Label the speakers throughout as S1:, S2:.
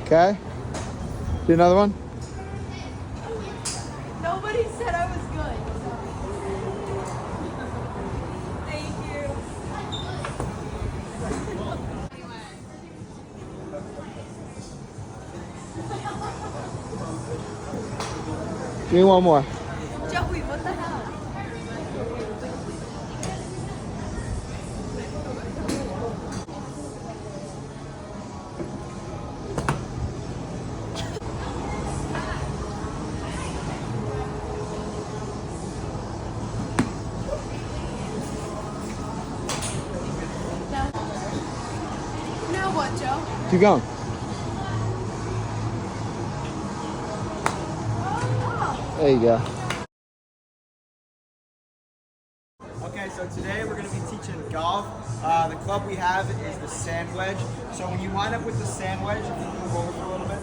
S1: Okay. Do another one.
S2: Nobody said I was good. Thank you.
S1: Give me one more.
S2: Joey, what the hell? Now what, Joe?
S1: Keep going. There you go. Okay, so today we're going to be teaching golf. The club we have is the sand wedge. So when you line up with the sand wedge, if you move over for a little bit,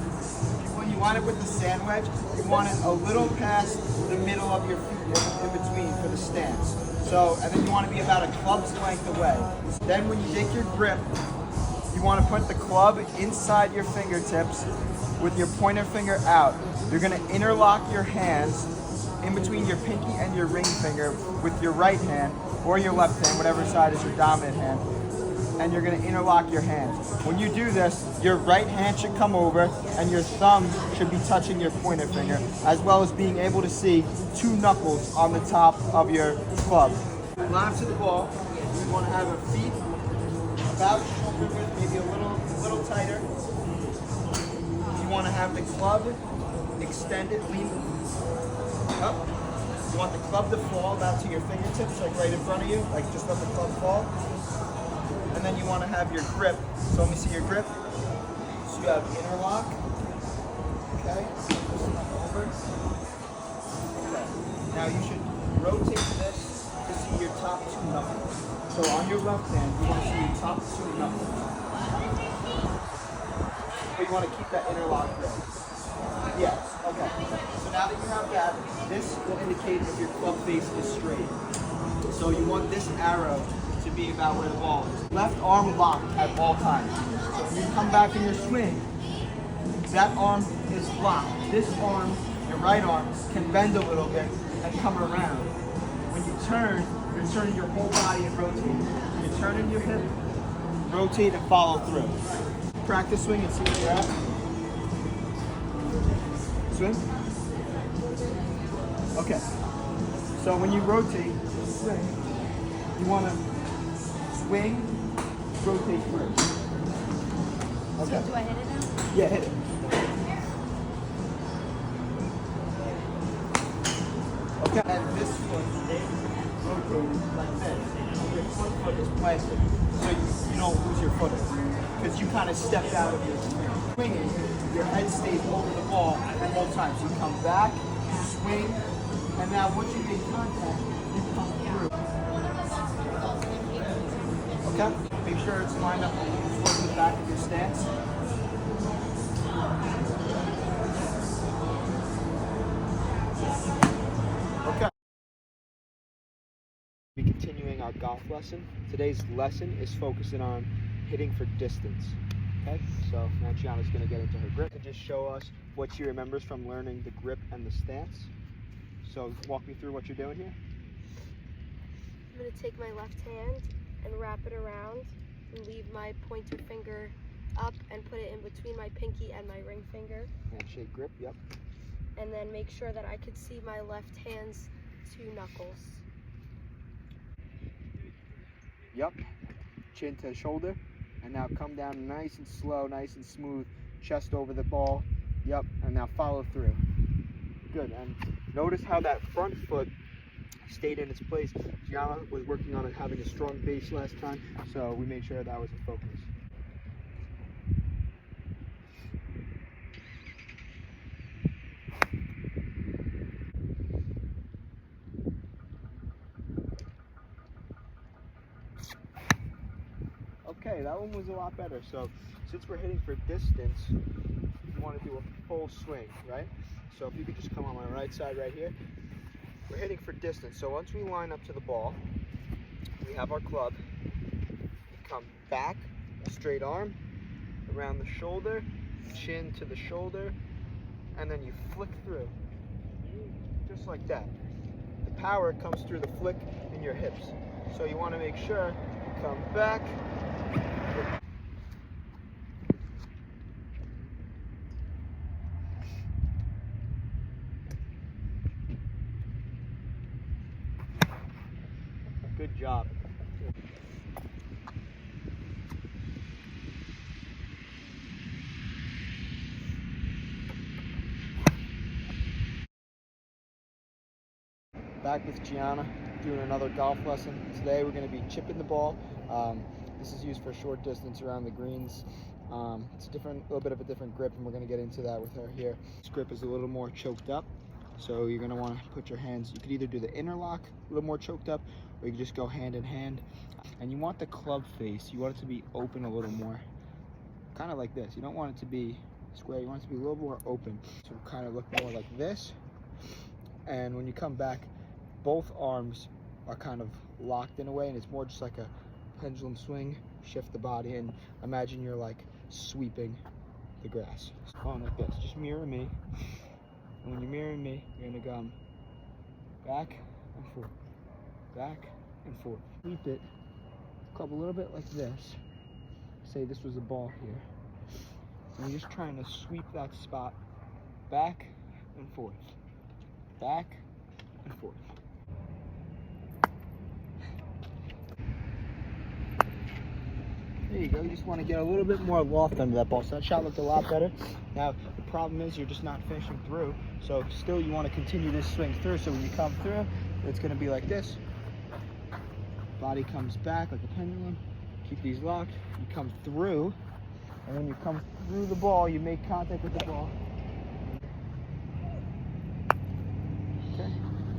S1: when you line up with the sand wedge, you want it a little past the middle of your feet in between for the stance. So, and then you want to be about a club's length away. Then when you take your grip, you want to put the club inside your fingertips with your pointer finger out. You're going to interlock your hands in between your pinky and your ring finger with your right hand or your left hand, whatever side is your dominant hand, and you're going to interlock your hands. When you do this, your right hand should come over and your thumb should be touching your pointer finger, as well as being able to see two knuckles on the top of your club. Line up to the ball. You want to have your feet about shoulder width, maybe a little tighter. You want to have the club extended, lean up. You want the club to fall down to your fingertips, like right in front of you, like just let the club fall. And then you want to have your grip. So let me see your grip. So you have interlock. Okay. Over. Okay. Now you should rotate this to see your top two knuckles. So on your left hand, you want to see your top two knuckles. But you want to keep that interlock grip. Yes, okay. So now that you have that, this will indicate if your club face is straight. So you want this arrow to be about where the ball is. Left arm locked at all times. So when you come back in your swing, that arm is locked. This arm, your right arm, can bend a little bit and come around. When you turn, you're turning your whole body and rotating. You're turning your hip, rotate and follow through. Practice swing and see where you're at. Swing. Okay. So when you rotate, swing, you want to swing, rotate first. Okay.
S2: So do I hit it now?
S1: Yeah, hit it. Okay. And this foot stays rotated like this. Your front foot is planted, so you don't lose your footing. Because you kind of stepped out of your swing. Swinging, your head stays over the ball the whole time. So you come back, swing, and now once you make contact, you come through. Okay? Make sure it's lined up towards the back of your stance. Okay. We'll be continuing our golf lesson. Today's lesson is focusing on hitting for distance. Okay, so now Gianna's going to get into her grip and just show us what she remembers from learning the grip and the stance. So walk me through what you're doing here.
S3: I'm going to take my left hand and wrap it around and leave my pointer finger up and put it in between my pinky and my ring finger.
S1: Handshake grip, yep.
S3: And then make sure that I could see my left hand's two knuckles.
S1: Yep. Chin to shoulder. And now come down nice and slow, nice and smooth, chest over the ball. Yep, and now follow through. Good, and notice how that front foot stayed in its place. Gianna was working on it having a strong base last time, so we made sure that was in focus. Okay, that one was a lot better. So since we're hitting for distance, you want to do a full swing, right? So if you could just come on my right side right here. We're hitting for distance. So once we line up to the ball, we have our club. We come back, a straight arm, around the shoulder, chin to the shoulder, and then you flick through, just like that. The power comes through the flick in your hips. So you want to make sure you come back. Good job. Back with Gianna, doing another golf lesson. Today we're going to be chipping the ball. This is used for short distance around the greens. It's a little bit of a different grip, and we're going to get into that with her here. This grip is a little more choked up, so you're going to want to put your hands, you could either do the interlock, a little more choked up, or you can just go hand in hand. And you want the club face, you want it to be open a little more, kind of like this. You don't want it to be square, you want it to be a little more open. So kind of look more like this. And when you come back, both arms are kind of locked in a way, and it's more just like a pendulum swing. Shift the body and imagine you're like sweeping the grass. On like this, just mirror me. And when you're mirroring me, you're gonna come back and forth, back and forth. Sweep it, club a little bit like this. Say this was a ball here. And you're just trying to sweep that spot back and forth, back and forth. There you go. You just want to get a little bit more loft under that ball. So that shot looked a lot better. Now, the problem is you're just not finishing through. So still you want to continue this swing through. So when you come through, it's going to be like this. Body comes back like a pendulum. Keep these locked. You come through. And when you come through the ball, you make contact with the ball. Okay.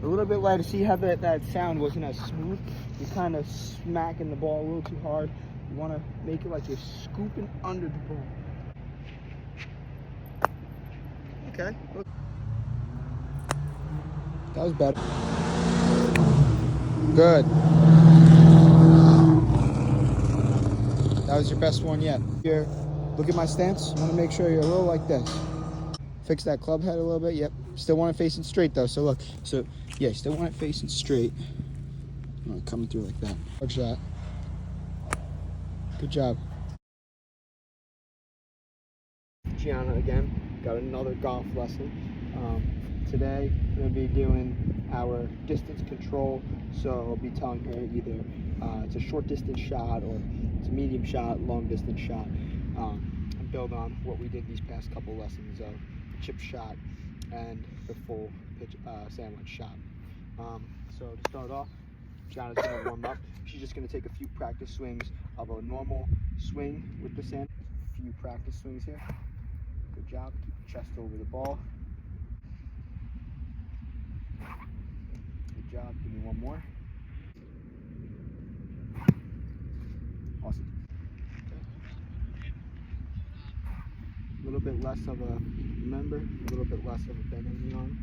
S1: A little bit lighter. See how that sound wasn't as smooth? You're kind of smacking the ball a little too hard. You want to make it like you're scooping under the ball. Okay. That was better. Good. That was your best one yet. Here, look at my stance. You want to make sure you're a little like this. Fix that club head a little bit. Yep. Still want it facing straight though. So look. So yeah, still want it facing straight. Coming through like that. Good shot. Good job. Gianna again, got another golf lesson. Today we're going to be doing our distance control, so I'll be telling her either it's a short distance shot or it's a medium shot, long distance shot, and build on what we did these past couple lessons of the chip shot and the full pitch sandwich shot. So to start off, Gianna's going to warm up. She's just going to take a few practice swings of a normal swing with the sand. A few practice swings here. Good job. Keep your chest over the ball. Good job. Give me one more. Awesome. Okay. A little bit less of a, remember, a little bit less of a bend in the arm.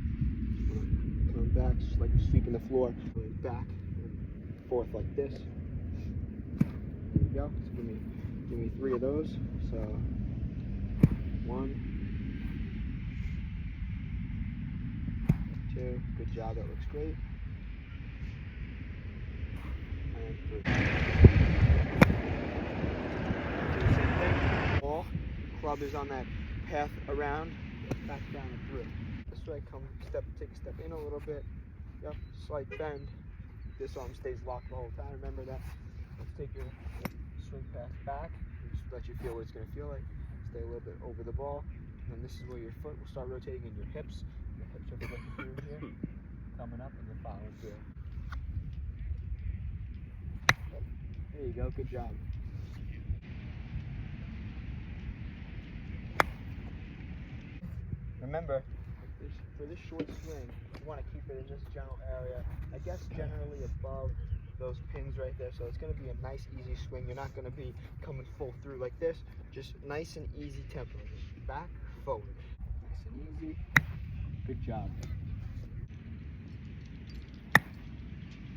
S1: Coming back, just like you're sweeping the floor. Going back and forth like this. There you go. So give me 3 of those. So 1, 2. Good job. That looks great. And 3. Same thing. Ball. Club is on that path around, back down and through. This way, take a step in a little bit. Yep. Slight bend. This arm stays locked the whole time. Remember that. Let's take your swing path back. Just let you feel what it's going to feel like. Stay a little bit over the ball. And then this is where your foot will start rotating in your hips. Your hips are flipping through here. Coming up and then following through. There you go. Good job. Remember, for this short swing, you want to keep it in this general area. I guess generally above those pins right there. So it's going to be a nice, easy swing. You're not going to be coming full through like this. Just nice and easy tempo. Just back, forward. Nice and easy. Good job.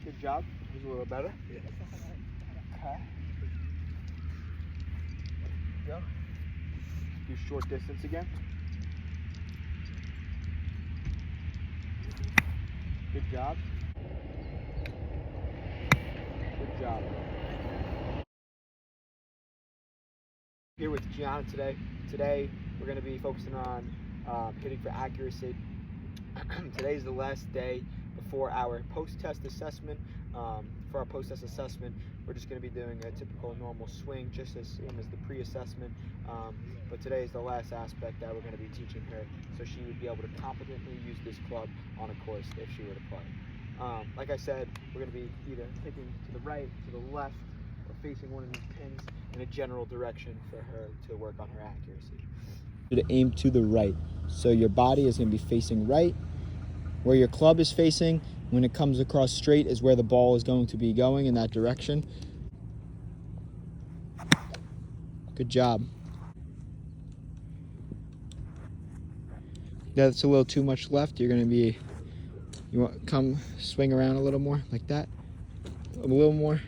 S1: Good job. It was a little better. Yeah. Okay. Go. Do do short distance again. Good job. Good job. Here with Gianna today. Today we're going to be focusing on hitting for accuracy. Today's the last day before our post-test assessment. For our post-test assessment, we're just going to be doing a typical normal swing, just as same as the pre-assessment. But today is the last aspect that we're going to be teaching her, so she would be able to competently use this club on a course if she were to play. Like I said, we're going to be either hitting to the right, to the left, or facing one of these pins in a general direction for her to work on her accuracy. To aim to the right, so your body is going to be facing right. Where your club is facing, when it comes across straight, is where the ball is going to be going in that direction. Good job. That's a little too much left. You're going to be, you want to come swing around a little more like that. A little more.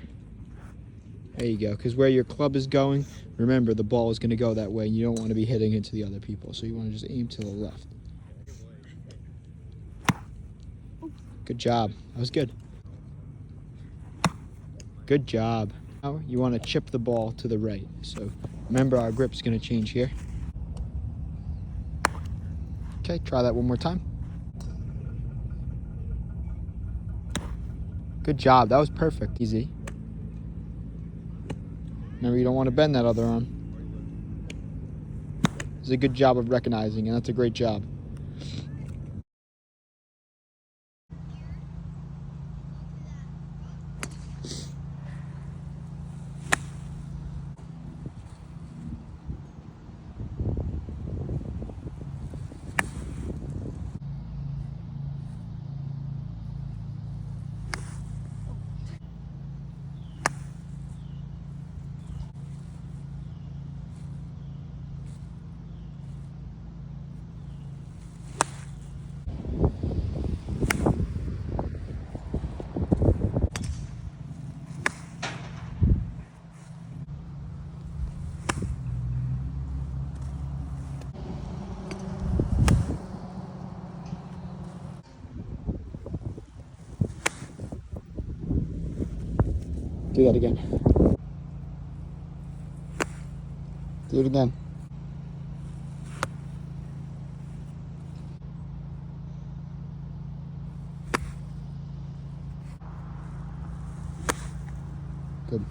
S1: There you go. Because where your club is going, remember the ball is going to go that way. You don't want to be hitting into the other people. So you want to just aim to the left. Good job. That was good. Good job. Now you want to chip the ball to the right. So remember, our grip's going to change here. Okay, try that one more time. Good job. That was perfect. Easy. Remember, you don't want to bend that other arm. It's a good job of recognizing, and that's a great job. Do that again. Do it again. Good.